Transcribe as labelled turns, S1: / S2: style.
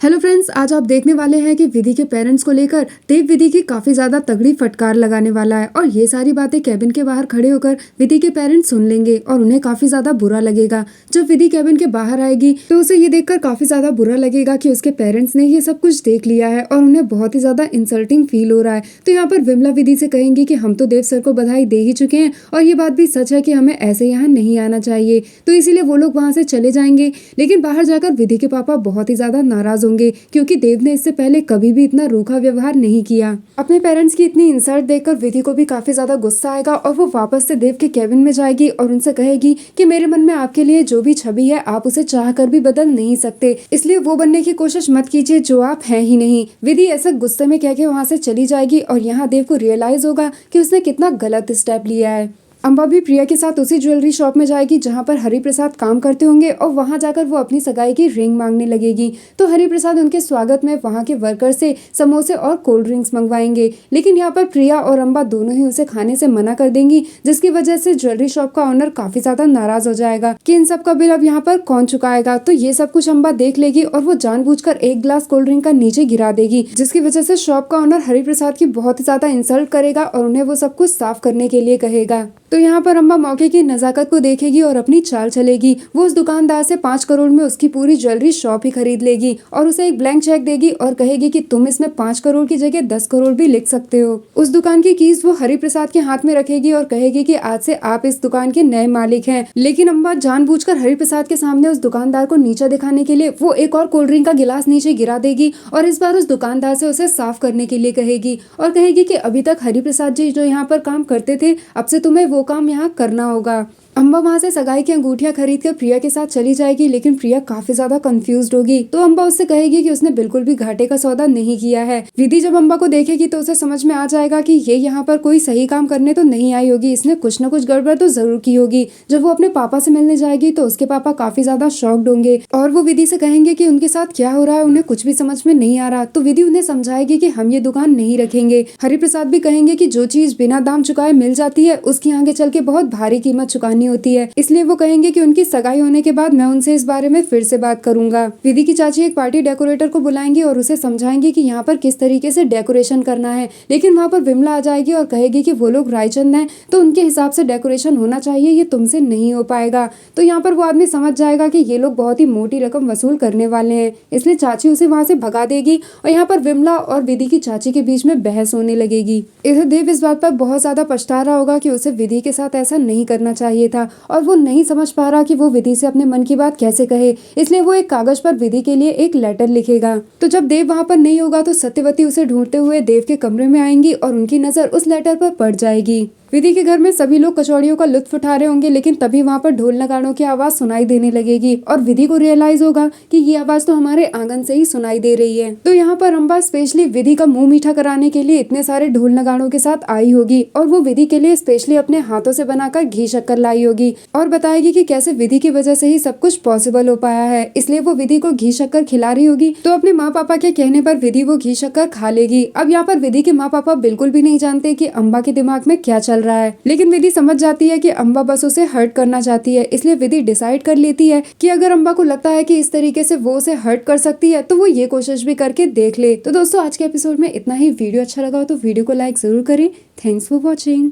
S1: Hello friends, आज आप देखने वाले हैं कि विधि के पेरेंट्स को लेकर देव विधि की काफी ज्यादा तगड़ी फटकार लगाने वाला है और ये सारी बातें कैबिन के बाहर खड़े होकर विधि के पेरेंट्स सुन लेंगे और उन्हें काफी ज्यादा बुरा लगेगा। जब विधि कैबिन के बाहर आएगी तो उसे ये देखकर काफी ज्यादा बुरा लगेगा कि उसके पेरेंट्स ने ये सब कुछ देख लिया है और उन्हें बहुत ही ज्यादा इंसल्टिंग फील हो रहा है। तो यहाँ पर विमला विधि से कहेंगी कि हम तो देव सर को बधाई दे ही चुके हैं और ये बात भी सच है कि हमें ऐसे यहाँ नहीं आना चाहिए, तो इसीलिए वो लोग वहां से चले जाएंगे। लेकिन बाहर जाकर विधि के पापा बहुत ही ज्यादा नाराज होंगे क्योंकि देव ने इससे पहले कभी भी इतना रूखा व्यवहार नहीं किया। अपने पेरेंट्स की इतनी इंसल्ट देखकर विधि को भी काफी ज्यादा गुस्सा आएगा और वो वापस से देव के केबिन में जाएगी और उनसे कहेगी कि मेरे मन में आपके लिए जो भी छवि है आप उसे चाह कर भी बदल नहीं सकते, इसलिए वो बनने की कोशिश मत कीजिए जो आप हैं ही नहीं। विधि ऐसा गुस्से में कह के वहां से चली जाएगी और यहाँ देव को रियलाइज होगा कि उसने कितना गलत स्टेप लिया है। अम्बा भी प्रिया के साथ उसी ज्वेलरी शॉप में जाएगी जहां पर हरि प्रसाद काम करते होंगे और वहां जाकर वो अपनी सगाई की रिंग मांगने लगेगी। तो हरि प्रसाद उनके स्वागत में वहां के वर्कर से समोसे और कोल्ड ड्रिंक्स मंगवाएंगे, लेकिन यहाँ पर प्रिया और अम्बा दोनों ही उसे खाने से मना कर देंगी, जिसकी वजह से ज्वेलरी शॉप का ऑनर काफी ज्यादा नाराज हो जाएगा कि इन सब का बिल अब यहाँ पर कौन चुकाएगा। तो ये सब कुछ अम्बा देख लेगी और वो जानबूझकर एक गिलास कोल्ड ड्रिंक का नीचे गिरा देगी, जिसकी वजह से शॉप का ऑनर हरि प्रसाद की बहुत ही ज्यादा इंसल्ट करेगा और उन्हें वो सब कुछ साफ करने के लिए कहेगा। तो यहाँ पर अम्बा मौके की नजाकत को देखेगी और अपनी चाल चलेगी। वो उस दुकानदार से 5 करोड़ में उसकी पूरी ज्वेलरी शॉप ही खरीद लेगी और उसे एक ब्लैंक चेक देगी और कहेगी कि तुम इसमें 5 करोड़ की जगह 10 करोड़ भी लिख सकते हो। उस दुकान की कीज वो हरि प्रसाद के हाथ में रखेगी और कहेगी कि आज से आप इस दुकान के नए मालिक हैं। लेकिन अम्बा जानबूझकर हरि प्रसाद के सामने उस दुकानदार को नीचा दिखाने के लिए वो एक और कोल्ड ड्रिंक का गिलास नीचे गिरा देगी और इस बार उस दुकानदार से उसे साफ करने के लिए कहेगी और कहेगी कि अभी तक हरि प्रसाद जी जो यहाँ पर काम करते थे, अब से तुम्हें वो काम यहाँ करना होगा। अम्बा वहां से सगाई की अंगूठियां खरीद कर प्रिया के साथ चली जाएगी, लेकिन प्रिया काफी ज्यादा कंफ्यूज्ड होगी। तो अम्बा उससे कहेगी कि उसने बिल्कुल भी घाटे का सौदा नहीं किया है। विधि जब अम्बा को देखेगी तो उसे समझ में आ जाएगा कि ये यहाँ पर कोई सही काम करने तो नहीं आई होगी, इसने कुछ न कुछ गड़बड़ तो जरूर की होगी। जब वो अपने पापा से मिलने जाएगी तो उसके पापा काफी ज्यादा शॉक्ड होंगे और वो विधि से कहेंगे कि उनके साथ क्या हो रहा है, उन्हें कुछ भी समझ में नहीं आ रहा। तो विधि उन्हें समझाएगी कि हम ये दुकान नहीं रखेंगे। हरि प्रसाद भी कहेंगे कि जो चीज बिना दाम चुकाए मिल जाती है उसकी आगे चल के बहुत भारी कीमत चुकानी होती है, इसलिए वो कहेंगे कि उनकी सगाई होने के बाद मैं उनसे इस बारे में फिर से बात करूंगा। विधि की चाची एक पार्टी डेकोरेटर को बुलाएंगी और उसे समझाएंगे कि यहाँ पर किस तरीके से डेकोरेशन करना है, लेकिन वहाँ पर विमला आ जाएगी और कहेगी कि वो लोग रायचंद हैं तो उनके हिसाब से डेकोरेशन होना चाहिए, ये तुमसे नहीं हो पाएगा। तो यहाँ पर वो आदमी समझ जाएगा कि ये लोग बहुत ही मोटी रकम वसूल करने वाले हैं, इसलिए चाची उसे वहाँ से भगा देगी और यहाँ पर विमला और विधि की चाची के बीच में बहस होने लगेगी। इधर देव इस बात पर बहुत ज्यादा पछता रहा होगा कि उसे विधि के साथ ऐसा नहीं करना चाहिए था और वो नहीं समझ पा रहा कि वो विधि से अपने मन की बात कैसे कहे, इसलिए वो एक कागज पर विधि के लिए एक लेटर लिखेगा। तो जब देव वहाँ पर नहीं होगा तो सत्यवती उसे ढूंढते हुए देव के कमरे में आएंगी और उनकी नजर उस लेटर पर पड़ जाएगी। विधि के घर में सभी लोग कचौड़ियों का लुत्फ उठा रहे होंगे, लेकिन तभी वहाँ पर ढोल नगाड़ों की आवाज सुनाई देने लगेगी और विधि को रियलाइज होगा कि ये आवाज तो हमारे आंगन से ही सुनाई दे रही है। तो यहाँ पर अम्बा स्पेशली विधि का मुंह मीठा कराने के लिए इतने सारे ढोल नगाड़ों के साथ आई होगी और वो विधि के लिए स्पेशली अपने हाथों से बनाकर घी शक्कर लाई होगी और बताएगी कि कैसे विधि की वजह से ही सब कुछ पॉसिबल हो पाया है, इसलिए वो विधि को घी शक्कर खिला रही होगी। तो अपने माँ पापा के कहने पर विधि वो घी शक्कर खा लेगी। अब यहाँ पर विधि के माँ पापा बिल्कुल भी नहीं जानते कि अम्बा के दिमाग में क्या चल रहा है, लेकिन विधि समझ जाती है कि अम्बा बस उसे हर्ट करना चाहती है, इसलिए विधि डिसाइड कर लेती है कि अगर अम्बा को लगता है कि इस तरीके से वो उसे हर्ट कर सकती है तो वो ये कोशिश भी करके देख ले। तो दोस्तों आज के एपिसोड में इतना ही। वीडियो अच्छा लगा हो तो वीडियो को लाइक जरूर करें। Thanks for watching.